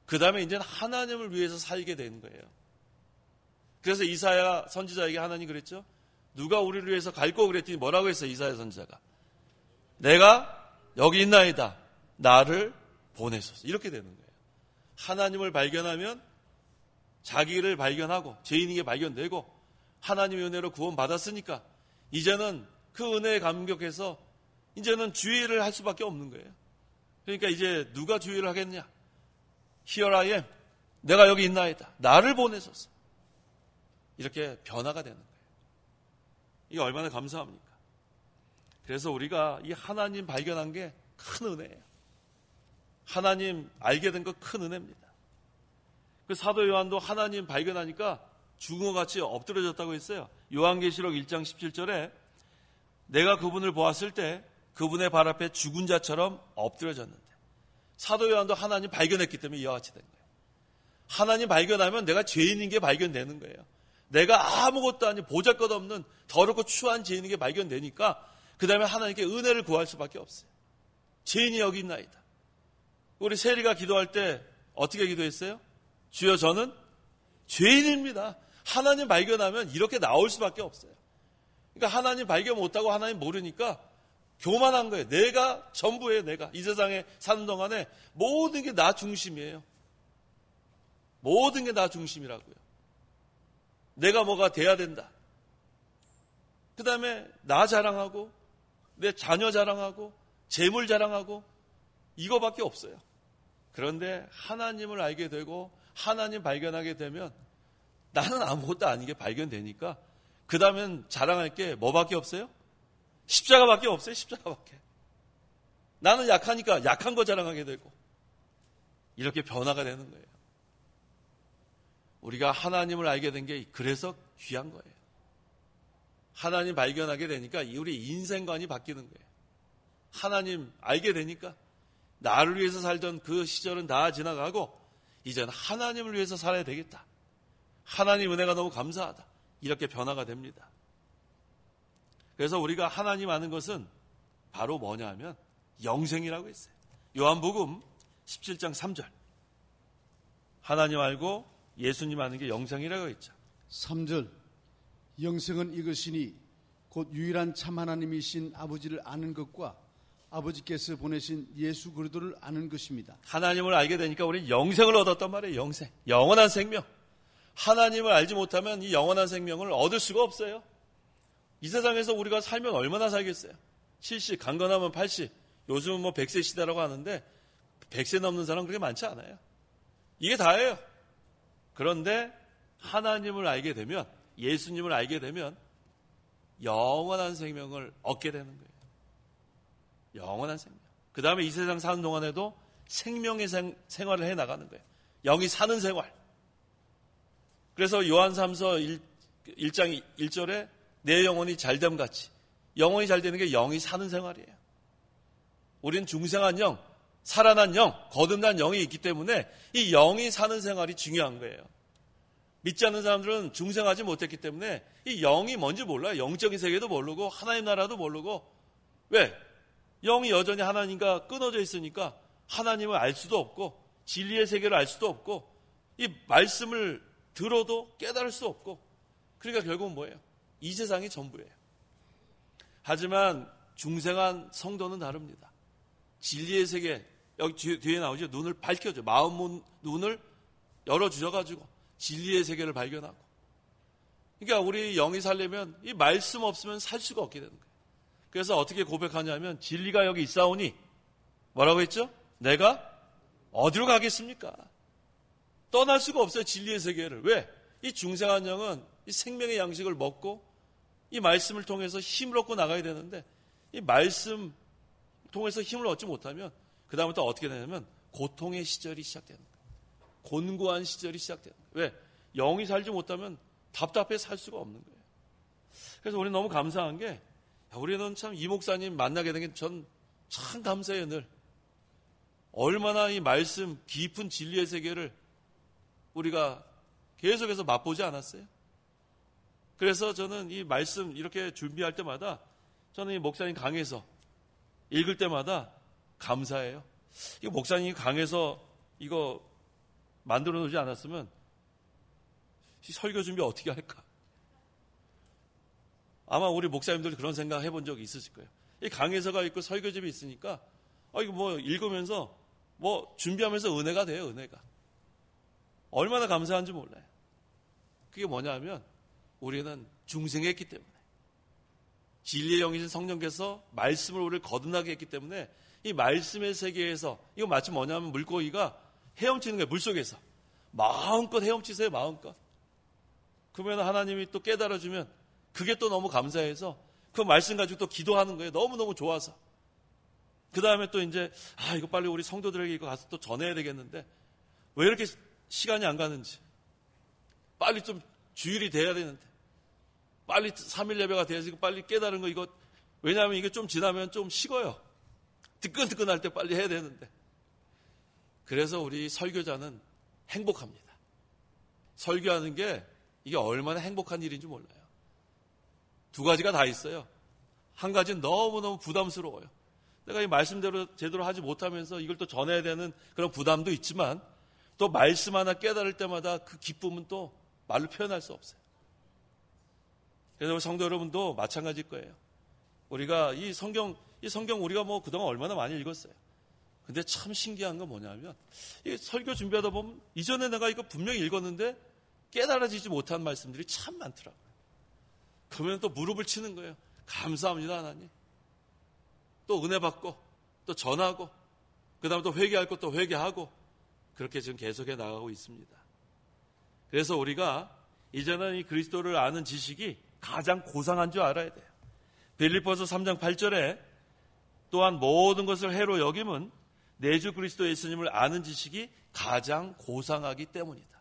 그 다음에 이제는 하나님을 위해서 살게 되는 거예요. 그래서 이사야 선지자에게 하나님 그랬죠. 누가 우리를 위해서 갈 거 그랬더니 뭐라고 했어요? 이사야 선지자가 내가 여기 있나이다. 나를 보내소서. 이렇게 되는 거예요. 하나님을 발견하면 자기를 발견하고 죄인인 게 발견되고 하나님의 은혜로 구원받았으니까 이제는 그 은혜에 감격해서 이제는 주의를 할 수밖에 없는 거예요. 그러니까 이제 누가 주의를 하겠냐? Here I am. 내가 여기 있나이다. 나를 보내소서. 이렇게 변화가 되는 거예요. 이게 얼마나 감사합니까? 그래서 우리가 이 하나님 발견한 게 큰 은혜예요. 하나님 알게 된 거 큰 은혜입니다. 그 사도 요한도 하나님 발견하니까 죽은 것 같이 엎드려졌다고 했어요. 요한계시록 1장 17절에 내가 그분을 보았을 때 그분의 발 앞에 죽은 자처럼 엎드려졌는데 사도 요한도 하나님 발견했기 때문에 이와 같이 된 거예요. 하나님 발견하면 내가 죄인인 게 발견되는 거예요. 내가 아무것도 아닌 보잘것없는 더럽고 추한 죄인인 게 발견되니까 그 다음에 하나님께 은혜를 구할 수밖에 없어요. 죄인이 여기 있나이다. 우리 세리가 기도할 때 어떻게 기도했어요? 주여 저는 죄인입니다. 하나님 발견하면 이렇게 나올 수밖에 없어요. 그러니까 하나님 발견 못하고 하나님 모르니까 교만한 거예요. 내가 전부예요. 내가 이 세상에 사는 동안에 모든 게 나 중심이에요. 모든 게 나 중심이라고요. 내가 뭐가 돼야 된다. 그 다음에 나 자랑하고 내 자녀 자랑하고 재물 자랑하고 이거밖에 없어요. 그런데 하나님을 알게 되고 하나님 발견하게 되면 나는 아무것도 아닌 게 발견되니까 그 다음엔 자랑할 게 뭐밖에 없어요? 십자가밖에 없어요. 십자가밖에. 나는 약하니까 약한 거 자랑하게 되고 이렇게 변화가 되는 거예요. 우리가 하나님을 알게 된 게 그래서 귀한 거예요. 하나님 발견하게 되니까 우리 인생관이 바뀌는 거예요. 하나님 알게 되니까 나를 위해서 살던 그 시절은 다 지나가고 이제는 하나님을 위해서 살아야 되겠다. 하나님 은혜가 너무 감사하다. 이렇게 변화가 됩니다. 그래서 우리가 하나님 아는 것은 바로 뭐냐 하면 영생이라고 했어요. 요한복음 17장 3절. 하나님 알고 예수님 아는 게 영생이라고 했죠. 3절. 영생은 이것이니 곧 유일한 참 하나님이신 아버지를 아는 것과 아버지께서 보내신 예수 그리스도를 아는 것입니다. 하나님을 알게 되니까 우리는 영생을 얻었단 말이에요. 영생. 영원한 생명. 하나님을 알지 못하면 이 영원한 생명을 얻을 수가 없어요. 이 세상에서 우리가 살면 얼마나 살겠어요? 70, 강건하면 80. 요즘은 뭐 100세 시대라고 하는데 100세 넘는 사람 그렇게 많지 않아요. 이게 다예요. 그런데 하나님을 알게 되면, 예수님을 알게 되면 영원한 생명을 얻게 되는 거예요. 영원한 생명. 그 다음에 이 세상 사는 동안에도 생명의 생활을 해나가는 거예요. 영이 사는 생활. 그래서 요한삼서 1장 1절에 내 영혼이 잘됨 같이, 영혼이 잘 되는 게 영이 사는 생활이에요. 우리는 중생한 영, 살아난 영, 거듭난 영이 있기 때문에 이 영이 사는 생활이 중요한 거예요. 믿지 않는 사람들은 중생하지 못했기 때문에 이 영이 뭔지 몰라요. 영적인 세계도 모르고 하나님 나라도 모르고. 왜? 영이 여전히 하나님과 끊어져 있으니까 하나님을 알 수도 없고 진리의 세계를 알 수도 없고 이 말씀을 들어도 깨달을 수 없고, 그러니까 결국은 뭐예요? 이 세상이 전부예요. 하지만 중생한 성도는 다릅니다. 진리의 세계, 여기 뒤에 나오죠. 눈을 밝혀줘. 마음 눈을 열어주셔가지고 진리의 세계를 발견하고. 그러니까 우리 영이 살려면 이 말씀 없으면 살 수가 없게 되는 거예요. 그래서 어떻게 고백하냐면 진리가 여기 있사오니 뭐라고 했죠? 내가 어디로 가겠습니까? 떠날 수가 없어요. 진리의 세계를. 왜? 이 중생한 영은 이 생명의 양식을 먹고 이 말씀을 통해서 힘을 얻고 나가야 되는데 이 말씀 통해서 힘을 얻지 못하면 그 다음부터 어떻게 되냐면 고통의 시절이 시작되는 거예요. 곤고한 시절이 시작되는 거예요. 왜? 영이 살지 못하면 답답해 살 수가 없는 거예요. 그래서 우리는 너무 감사한 게 우리는 참 이 목사님 만나게 된 게 전 참 감사해요. 늘. 얼마나 이 말씀 깊은 진리의 세계를 우리가 계속해서 맛보지 않았어요? 그래서 저는 이 말씀 이렇게 준비할 때마다 저는 이 목사님 강해서 읽을 때마다 감사해요. 이 목사님이 강해서 이거 만들어 놓지 않았으면 설교 준비 어떻게 할까? 아마 우리 목사님들이 그런 생각 해본 적이 있으실 거예요. 이 강해서가 있고 설교집이 있으니까 이거 뭐 읽으면서 뭐 준비하면서 은혜가 돼요. 은혜가. 얼마나 감사한지 몰라요. 그게 뭐냐면 우리는 중생했기 때문에 진리의 영이신 성령께서 말씀을 우리를 거듭나게 했기 때문에 이 말씀의 세계에서 이거 마치 뭐냐면 물고기가 헤엄치는 거예요. 물속에서 마음껏 헤엄치세요. 마음껏. 그러면 하나님이 또 깨달아주면 그게 또 너무 감사해서 그 말씀 가지고 또 기도하는 거예요. 너무너무 좋아서. 그 다음에 또 이제 이거 빨리 우리 성도들에게 이거 가서 또 전해야 되겠는데 왜 이렇게 시간이 안 가는지, 빨리 좀 주일이 돼야 되는데 빨리 3일 예배가 돼야지 빨리 깨달은 거 이거 왜냐하면 이게 좀 지나면 좀 식어요. 뜨끈뜨끈할 때 빨리 해야 되는데. 그래서 우리 설교자는 행복합니다. 설교하는 게 이게 얼마나 행복한 일인지 몰라요. 두 가지가 다 있어요. 한 가지는 너무너무 부담스러워요. 내가 이 말씀대로 제대로 하지 못하면서 이걸 또 전해야 되는 그런 부담도 있지만 또 말씀 하나 깨달을 때마다 그 기쁨은 또 말로 표현할 수 없어요. 그래서 성도 여러분도 마찬가지일 거예요. 우리가 이 성경 우리가 뭐 그동안 얼마나 많이 읽었어요. 근데 참 신기한 건 뭐냐면 이 설교 준비하다 보면 이전에 내가 이거 분명히 읽었는데 깨달아지지 못한 말씀들이 참 많더라고요. 그러면 또 무릎을 치는 거예요. 감사합니다 하나님. 또 은혜 받고 또 전하고 그 다음에 또 회개할 것도 회개하고 그렇게 지금 계속해 나가고 있습니다. 그래서 우리가 이제는 이 그리스도를 아는 지식이 가장 고상한 줄 알아야 돼요. 빌립보서 3장 8절에 또한 모든 것을 해로 여김은 내 주 그리스도 예수님을 아는 지식이 가장 고상하기 때문이다.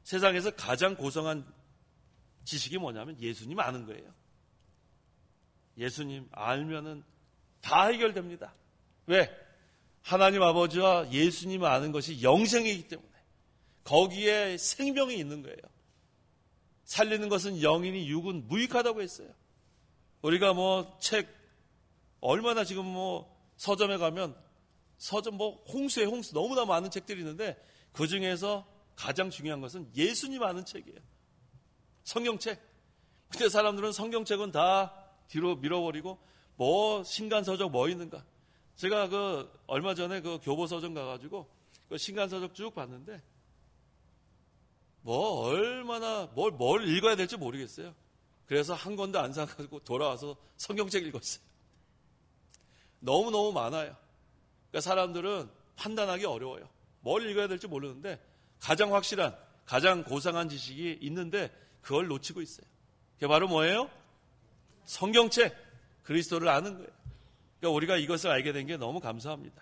세상에서 가장 고상한 지식이 뭐냐면 예수님 아는 거예요. 예수님 알면은 다 해결됩니다. 왜? 하나님 아버지와 예수님 아는 것이 영생이기 때문에 거기에 생명이 있는 거예요. 살리는 것은 영이니 육은 무익하다고 했어요. 우리가 뭐 책 얼마나 지금 뭐 서점에 가면 서점 뭐 홍수 너무나 많은 책들이 있는데 그 중에서 가장 중요한 것은 예수님 아는 책이에요. 성경책. 근데 사람들은 성경책은 다 뒤로 밀어버리고 뭐 신간서적 뭐 있는가. 제가 그 얼마 전에 그 교보서점 가가지고 그 신간서적 쭉 봤는데 뭐 얼마나 뭘 읽어야 될지 모르겠어요. 그래서 한 권도 안 사가지고 돌아와서 성경책 읽었어요. 너무너무 많아요. 그러니까 사람들은 판단하기 어려워요. 뭘 읽어야 될지 모르는데 가장 확실한, 가장 고상한 지식이 있는데 그걸 놓치고 있어요. 그게 바로 뭐예요? 성경책, 그리스도를 아는 거예요. 그러니까 우리가 이것을 알게 된 게 너무 감사합니다.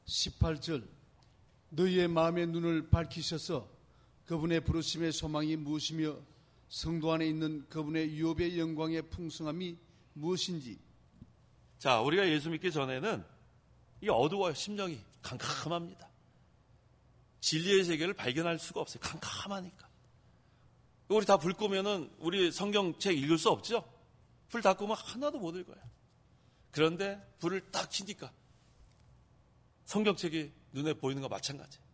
18절 너희의 마음의 눈을 밝히셔서 그분의 부르심의 소망이 무엇이며 성도 안에 있는 그분의 유업의 영광의 풍성함이 무엇인지. 자, 우리가 예수 믿기 전에는 이 어두워요. 심령이 캄캄합니다. 진리의 세계를 발견할 수가 없어요. 캄캄하니까. 우리 다 불 끄면은 우리 성경책 읽을 수 없죠? 불 다 끄면 하나도 못 읽어요. 그런데 불을 딱 켜니까 성경책이 눈에 보이는 것과 마찬가지예요.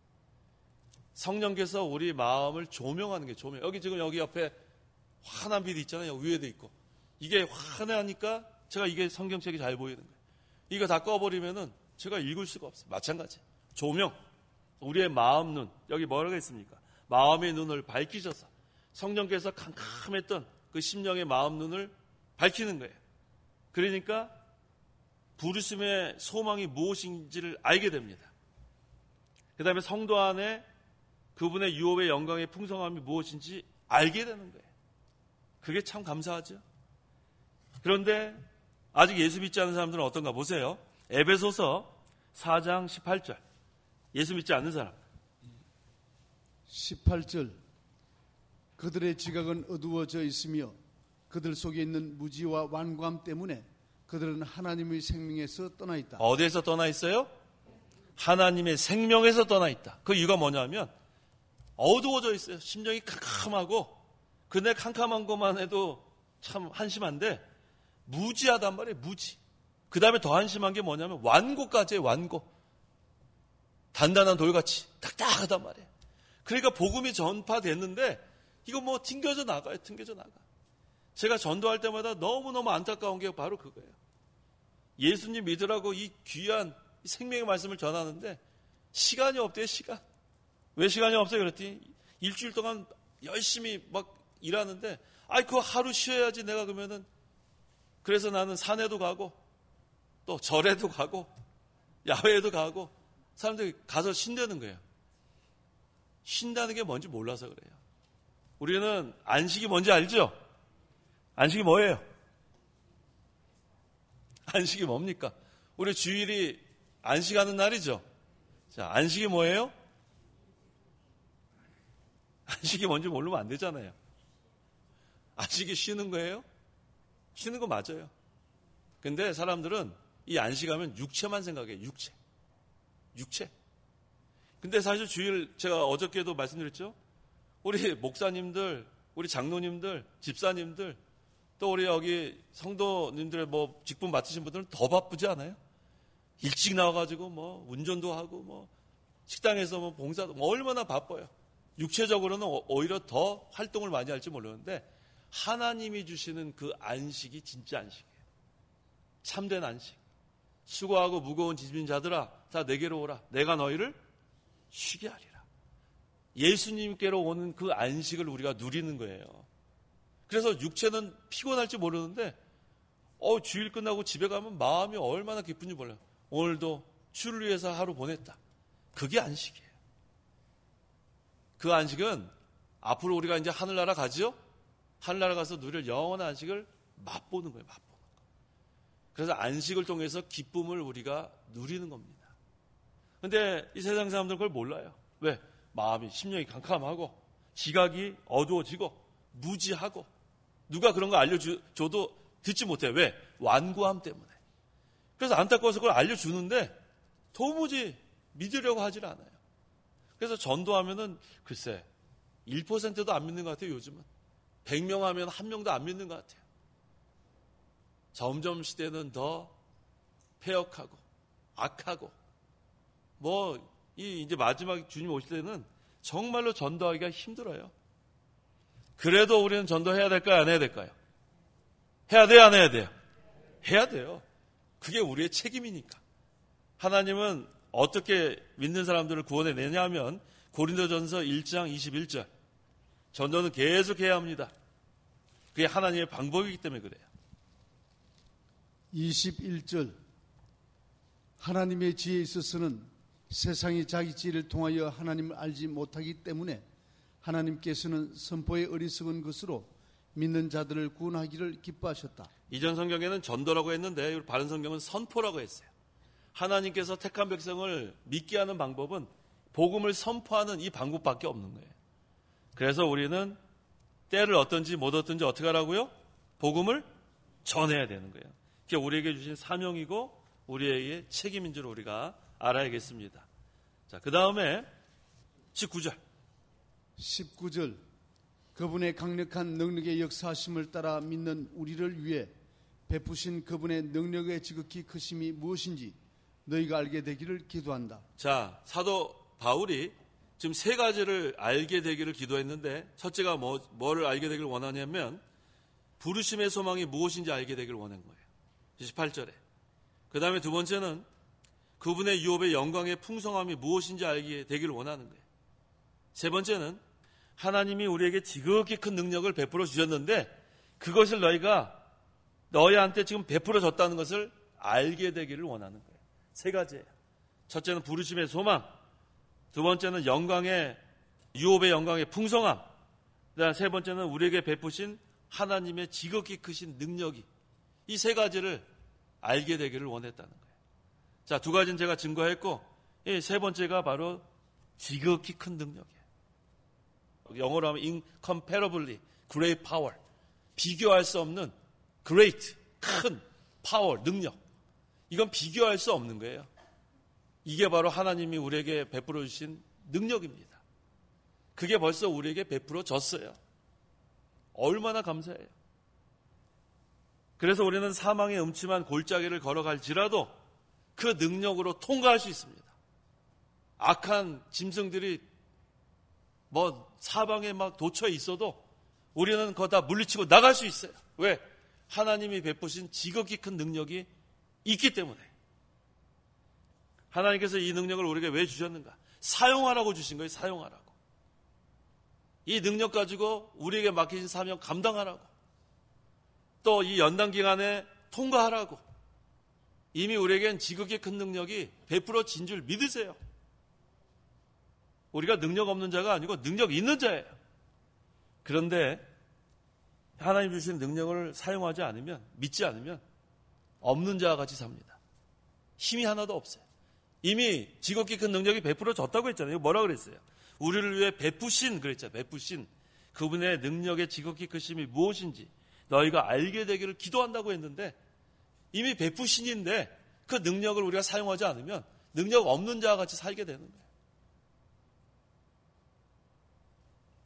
성령께서 우리 마음을 조명하는 게 조명. 여기 옆에 환한 빛이 있잖아요. 위에도 있고. 이게 환하니까 제가 이게 성경책이 잘 보이는 거예요. 이거 다 꺼버리면은 제가 읽을 수가 없어요. 마찬가지예요. 조명. 우리의 마음 눈. 여기 뭐라고 했습니까? 마음의 눈을 밝히셔서 성령께서 캄캄했던 그 심령의 마음 눈을 밝히는 거예요. 그러니까 부르심의 소망이 무엇인지를 알게 됩니다. 그 다음에 성도 안에 그분의 유업의 영광의 풍성함이 무엇인지 알게 되는 거예요. 그게 참 감사하죠. 그런데 아직 예수 믿지 않는 사람들은 어떤가 보세요. 에베소서 4장 18절. 예수 믿지 않는 사람. 18절 그들의 지각은 어두워져 있으며 그들 속에 있는 무지와 완고함 때문에 그들은 하나님의 생명에서 떠나 있다. 어디에서 떠나 있어요? 하나님의 생명에서 떠나 있다. 그 이유가 뭐냐면 어두워져 있어요. 심령이 캄캄하고 근데 캄캄한 것만 해도 참 한심한데 무지하단 말이에요. 무지. 그 다음에 더 한심한 게 뭐냐면 완고까지 해요. 완고. 단단한 돌같이 딱딱하단 말이에요. 그러니까 복음이 전파됐는데 이거 뭐 튕겨져 나가요. 튕겨져 나가. 제가 전도할 때마다 너무너무 안타까운 게 바로 그거예요. 예수님 믿으라고 이 귀한 생명의 말씀을 전하는데 시간이 없대요. 시간. 왜 시간이 없어요? 그랬더니 일주일 동안 열심히 막 일하는데 그거 하루 쉬어야지 내가. 그러면은 그래서 나는 산에도 가고 또 절에도 가고 야외에도 가고 사람들이 가서 쉰다는 거예요. 쉰다는 게 뭔지 몰라서 그래요. 우리는 안식이 뭔지 알죠? 안식이 뭐예요? 안식이 뭡니까? 우리 주일이 안식하는 날이죠. 자, 안식이 뭐예요? 안식이 뭔지 모르면 안 되잖아요. 안식이 쉬는 거예요? 쉬는 거 맞아요. 근데 사람들은 이 안식하면 육체만 생각해요. 육체. 근데 사실 주일 제가 어저께도 말씀드렸죠. 우리 목사님들, 우리 장로님들, 집사님들, 또 우리 여기 성도님들의 뭐 직분 맡으신 분들은 더 바쁘지 않아요? 일찍 나와가지고 뭐 운전도 하고 뭐 식당에서 뭐 봉사도 뭐 얼마나 바빠요. 육체적으로는 오히려 더 활동을 많이 할지 모르는데 하나님이 주시는 그 안식이 진짜 안식이에요. 참된 안식. 수고하고 무거운 짐진 자들아 다 내게로 오라. 내가 너희를 쉬게 하리라. 예수님께로 오는 그 안식을 우리가 누리는 거예요. 그래서 육체는 피곤할지 모르는데 주일 끝나고 집에 가면 마음이 얼마나 기쁜지 몰라요. 오늘도 주를 위해서 하루 보냈다. 그게 안식이에요. 그 안식은 앞으로 우리가 이제 하늘나라 가죠? 하늘나라 가서 누릴 영원한 안식을 맛보는 거예요. 맛보는 거. 그래서 안식을 통해서 기쁨을 우리가 누리는 겁니다. 근데 이 세상 사람들은 그걸 몰라요. 왜? 마음이 심령이 캄캄하고 지각이 어두워지고 무지하고 누가 그런 거 알려줘도 듣지 못해요. 왜? 완고함 때문에. 그래서 안타까워서 그걸 알려주는데 도무지 믿으려고 하질 않아요. 그래서 전도하면은 글쎄 1%도 안 믿는 것 같아요. 요즘은 100명 하면 1명도 안 믿는 것 같아요. 점점 시대는 더 폐역하고 악하고 이제 마지막 주님 오실 때는 정말로 전도하기가 힘들어요. 그래도 우리는 전도해야 될까요? 안 해야 될까요? 해야 돼요? 안 해야 돼요? 해야 돼요. 그게 우리의 책임이니까. 하나님은 어떻게 믿는 사람들을 구원해내냐 하면 고린도전서 1장 21절 전도는 계속해야 합니다. 그게 하나님의 방법이기 때문에 그래요. 21절 하나님의 지혜에 있어서는 세상이 자기 지혜를 통하여 하나님을 알지 못하기 때문에 하나님께서는 선포의 어리석은 것으로 믿는 자들을 구원하기를 기뻐하셨다. 이전 성경에는 전도라고 했는데 바른 성경은 선포라고 했어요. 하나님께서 택한 백성을 믿게 하는 방법은 복음을 선포하는 이 방법밖에 없는 거예요. 그래서 우리는 때를 얻든지 못 얻든지 어떻게 하라고요? 복음을 전해야 되는 거예요. 그게 우리에게 주신 사명이고 우리에게 책임인 줄 우리가 알아야겠습니다. 자, 그 다음에 19절. 그분의 강력한 능력의 역사하심을 따라 믿는 우리를 위해 베푸신 그분의 능력의 지극히 크심이 무엇인지 너희가 알게 되기를 기도한다. 자, 사도 바울이 지금 세 가지를 알게 되기를 기도했는데 첫째가 뭐를 알게 되기를 원하냐면 부르심의 소망이 무엇인지 알게 되기를 원한 거예요. 18절에. 그 다음에 두 번째는 그분의 유업의 영광의 풍성함이 무엇인지 알게 되기를 원하는 거예요. 세 번째는 하나님이 우리에게 지극히 큰 능력을 베풀어 주셨는데 그것을 너희한테 지금 베풀어 줬다는 것을 알게 되기를 원하는 거예요. 세 가지예요. 첫째는 부르심의 소망, 두 번째는 유업의 영광의 풍성함, 그다음 세 번째는 우리에게 베푸신 하나님의 지극히 크신 능력이 이 세 가지를 알게 되기를 원했다는 거예요. 자, 두 가지는 제가 증거했고 이 세 번째가 바로 지극히 큰 능력이에요. 영어로 하면 incomparably great power, 비교할 수 없는 great, 큰 power, 능력. 이건 비교할 수 없는 거예요. 이게 바로 하나님이 우리에게 베풀어 주신 능력입니다. 그게 벌써 우리에게 베풀어 졌어요. 얼마나 감사해요. 그래서 우리는 사망의 음침한 골짜기를 걸어갈지라도 그 능력으로 통과할 수 있습니다. 악한 짐승들이 사방에 막 도처에 있어도 우리는 그거 다 물리치고 나갈 수 있어요. 왜? 하나님이 베푸신 지극히 큰 능력이 있기 때문에. 하나님께서 이 능력을 우리에게 왜 주셨는가? 사용하라고 주신 거예요. 사용하라고. 이 능력 가지고 우리에게 맡기신 사명 감당하라고. 또 이 연단 기간에 통과하라고. 이미 우리에겐 지극히 큰 능력이 베풀어진 줄 믿으세요. 우리가 능력 없는 자가 아니고 능력 있는 자예요. 그런데 하나님 주신 능력을 사용하지 않으면, 믿지 않으면 없는 자와 같이 삽니다. 힘이 하나도 없어요. 이미 지극히 큰 능력이 베풀어졌다고 했잖아요. 뭐라 그랬어요? 우리를 위해 베푸신 그랬잖아요. 베푸신 그분의 능력의 지극히 크심이 무엇인지 너희가 알게 되기를 기도한다고 했는데 이미 베푸신인데 그 능력을 우리가 사용하지 않으면 능력 없는 자와 같이 살게 되는 거예요.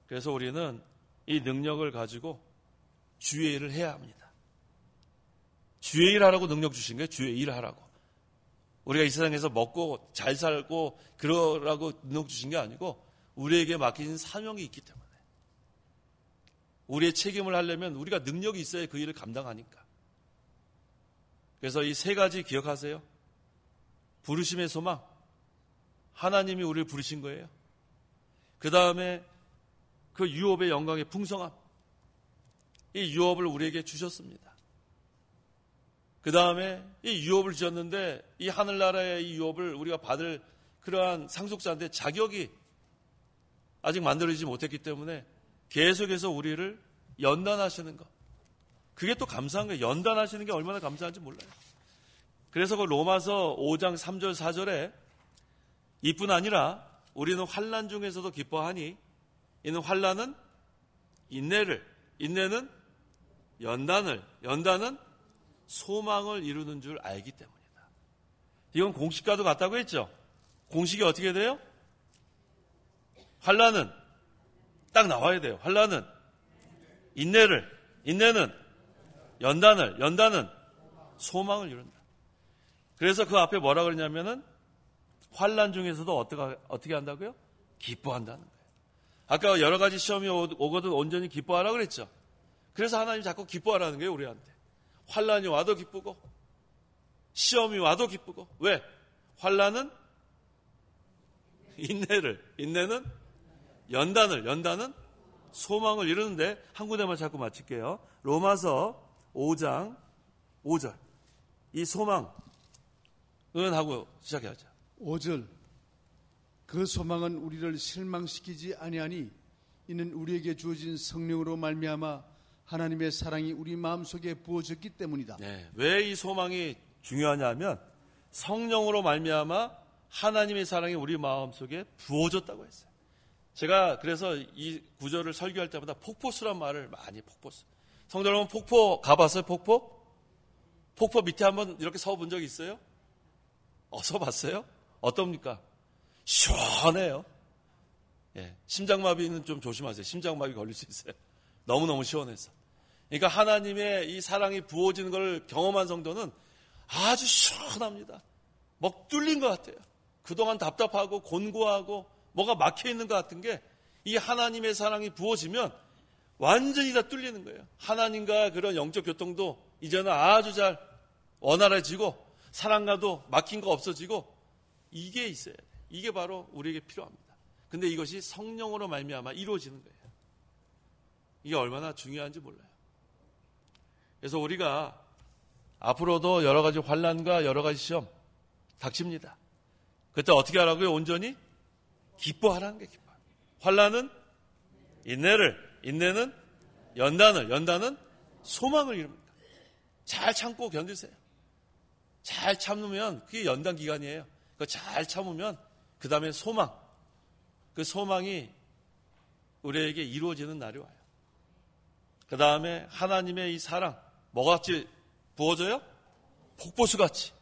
그래서 우리는 이 능력을 가지고 주의 일을 해야 합니다. 주의 일 하라고 능력 주신 거예요. 주의 일 하라고. 우리가 이 세상에서 먹고 잘 살고 그러라고 능력 주신 게 아니고 우리에게 맡기신 사명이 있기 때문에 우리의 책임을 하려면 우리가 능력이 있어야 그 일을 감당하니까. 그래서 이 세 가지 기억하세요. 부르심의 소망, 하나님이 우리를 부르신 거예요. 그 다음에 그 유업의 영광의 풍성함, 이 유업을 우리에게 주셨습니다. 그 다음에 이 유업을 주셨는데 이 하늘나라의 이 유업을 우리가 받을 그러한 상속자인데 자격이 아직 만들어지지 못했기 때문에 계속해서 우리를 연단하시는 것. 그게 또 감사한 거예요. 연단하시는 게 얼마나 감사한지 몰라요. 그래서 그 로마서 5장 3절 4절에 이뿐 아니라 우리는 환난 중에서도 기뻐하니 이는 환난은 인내를, 인내는 연단을, 연단은 소망을 이루는 줄 알기 때문이다. 이건 공식과도 같다고 했죠. 공식이 어떻게 돼요? 환난은 딱 나와야 돼요. 환난은 인내를, 인내는 연단을, 연단은 소망을 이룬다. 그래서 그 앞에 뭐라 그러냐면은 환난 중에서도 어떻게 한다고요? 기뻐한다는 거예요. 아까 여러 가지 시험이 오거든 온전히 기뻐하라 그랬죠. 그래서 하나님 자꾸 기뻐하라는 거예요, 우리한테. 환난이 와도 기쁘고 시험이 와도 기쁘고. 왜? 환난은 인내를, 인내는 연단을, 연단은 소망을 이루는데 한 군데만 자꾸 마칠게요. 로마서 5장 5절. 이 소망은 하고 시작해야죠. 5절. 그 소망은 우리를 실망시키지 아니하니 이는 우리에게 주어진 성령으로 말미암아 하나님의 사랑이 우리 마음속에 부어졌기 때문이다. 네, 왜 이 소망이 중요하냐면 성령으로 말미암아 하나님의 사랑이 우리 마음속에 부어졌다고 했어요. 제가 그래서 이 구절을 설교할 때마다 폭포수란 말을 많이 폭포수. 성도 여러분 폭포 가봤어요? 폭포? 폭포 밑에 한번 이렇게 서본 적 있어요? 서봤어요? 어떻습니까? 시원해요. 예, 심장마비는 좀 조심하세요. 심장마비 걸릴 수 있어요. 너무너무 시원해서. 그러니까 하나님의 이 사랑이 부어지는 걸 경험한 성도는 아주 시원합니다. 막 뚫린 것 같아요. 그동안 답답하고 곤고하고 뭐가 막혀있는 것 같은 게 이 하나님의 사랑이 부어지면 완전히 다 뚫리는 거예요. 하나님과 그런 영적 교통도 이제는 아주 잘 원활해지고 사랑과도 막힌 거 없어지고 이게 있어야 돼요. 이게 바로 우리에게 필요합니다. 근데 이것이 성령으로 말미암아 이루어지는 거예요. 이게 얼마나 중요한지 몰라요. 그래서 우리가 앞으로도 여러 가지 환난과 여러 가지 시험 닥칩니다. 그때 어떻게 하라고요? 온전히 기뻐하라는 게 기뻐. 환난은 인내를, 인내는 연단을, 연단은 소망을 이룹니다. 잘 참고 견디세요. 잘 참으면 그게 연단 기간이에요. 그거 잘 참으면 그 다음에 소망, 그 소망이 우리에게 이루어지는 날이 와요. 그 다음에 하나님의 이 사랑, 뭐같이 부어져요? 폭포수같이.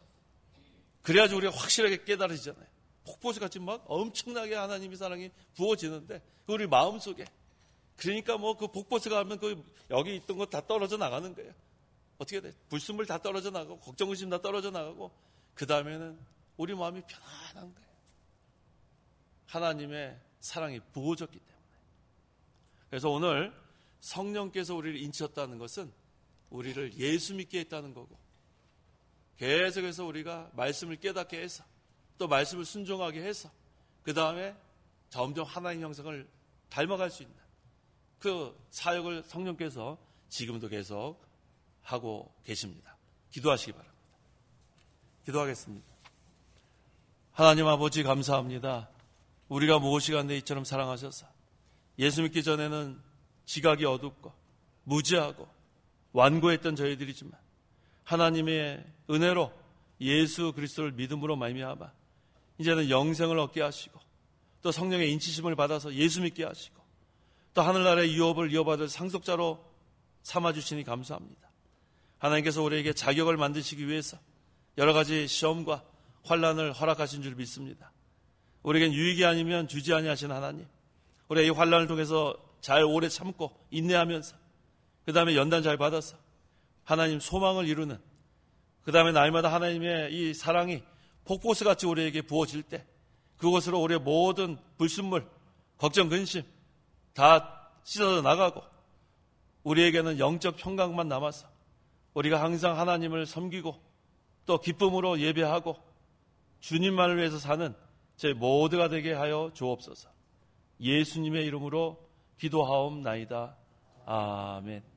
그래야지 우리가 확실하게 깨달아지잖아요. 폭포수같이 막 엄청나게 하나님의 사랑이 부어지는데 우리 마음속에. 그러니까 뭐 그 폭포수가 하면 그 여기 있던 거 다 떨어져 나가는 거예요. 어떻게 돼? 불순물 다 떨어져 나가고 걱정 의심 다 떨어져 나가고 그 다음에는 우리 마음이 편안한 거예요. 하나님의 사랑이 부어졌기 때문에. 그래서 오늘 성령께서 우리를 인치셨다는 것은 우리를 예수 믿게 했다는 거고 계속해서 우리가 말씀을 깨닫게 해서 또 말씀을 순종하게 해서 그 다음에 점점 하나님 형상을 닮아갈 수 있는 그 사역을 성령께서 지금도 계속 하고 계십니다. 기도하시기 바랍니다. 기도하겠습니다. 하나님 아버지 감사합니다. 우리가 무엇이간데 이처럼 사랑하셔서 예수 믿기 전에는 지각이 어둡고 무지하고 완고했던 저희들이지만 하나님의 은혜로 예수 그리스도를 믿음으로 말미암아 이제는 영생을 얻게 하시고 또 성령의 인치심을 받아서 예수 믿게 하시고 또 하늘나라의 유업을 이어받을 상속자로 삼아주시니 감사합니다. 하나님께서 우리에게 자격을 만드시기 위해서 여러 가지 시험과 환난을 허락하신 줄 믿습니다. 우리에겐 유익이 아니면 주지 아니하신 하나님, 우리가 이 환난을 통해서 잘 오래 참고 인내하면서 그 다음에 연단 잘 받아서 하나님 소망을 이루는, 그 다음에 날마다 하나님의 이 사랑이 폭포수같이 우리에게 부어질 때 그곳으로 우리의 모든 불순물, 걱정, 근심 다 씻어져 나가고 우리에게는 영적 평강만 남아서 우리가 항상 하나님을 섬기고 또 기쁨으로 예배하고 주님만을 위해서 사는 제 모두가 되게 하여 주옵소서. 예수님의 이름으로 기도하옵나이다. 아멘.